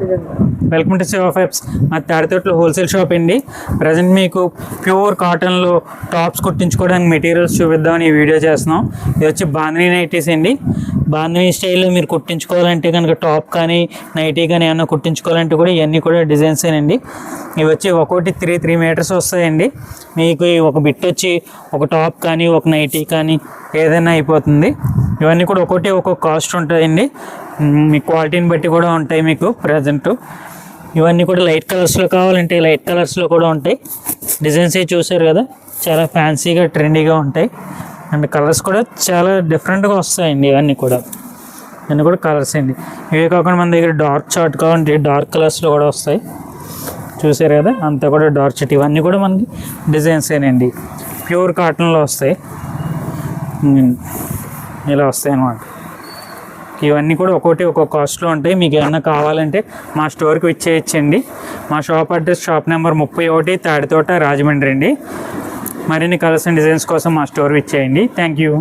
Welcome to Shiva ఫైబ్స్. మా తాడితోటలో wholesale shop అండి. Present మీకు ప్యూర్ కాటన్లో టాప్స్ కుట్టించుకోవడానికి మెటీరియల్స్ చూపిద్దామని ఈ వీడియో చేస్తున్నాం. ఇది వచ్చి బాందినీ నైటీస్ అండి. బాందినీ స్టైల్లో మీరు కుట్టించుకోవాలంటే కనుక టాప్ కానీ నైటీ కానీ ఏమన్నా కుట్టించుకోవాలంటే కూడా ఇవన్నీ కూడా డిజైన్స్ అండి. ఇవి వచ్చి ఒక్కొక్కటి 3 మీటర్స్ వస్తాయండి. మీకు ఒక బిట్ వచ్చి ఒక టాప్ కానీ ఒక నైటీ కానీ ఏదైనా అయిపోతుంది. ఇవన్నీ కూడా ఒక్కొక్క కాస్ట్ ఉంటాయండి. మీ క్వాలిటీని బట్టి కూడా ఉంటాయి. మీకు ప్రజెంట్ ఇవన్నీ కూడా లైట్ కలర్స్లో కావాలంటే లైట్ కలర్స్లో కూడా ఉంటాయి. డిజైన్స్ ఏ చూసారు కదా, చాలా ఫ్యాన్సీగా ట్రెండీగా ఉంటాయి. అండ్ కలర్స్ కూడా చాలా డిఫరెంట్గా వస్తాయండి. ఇవన్నీ కూడా కలర్స్ అండి. ఇవే కాకుండా మన దగ్గర డార్క్ చార్ట్ కావాలంటే డార్క్ కలర్స్లో కూడా వస్తాయి. చూసారు కదా, అంతా కూడా డార్క్ చార్ట్. ఇవన్నీ కూడా మనకి డిజైన్స్ ఏనండి. ప్యూర్ కాటన్లో వస్తాయి. ఇలా వస్తాయి అన్నమాట. ఇవన్నీ కూడా ఒక్కొక్క కాస్ట్లో ఉంటాయి. మీకు ఏమన్నా కావాలంటే మా స్టోర్కి ఇచ్చేయచ్చండి. మా shop address shop number 31 Tadithota Rajahmundry అండి. మరిన్ని కలర్స్ అండ్ డిజైన్స్ కోసం మా స్టోర్కి ఇచ్చేయండి. Thank you.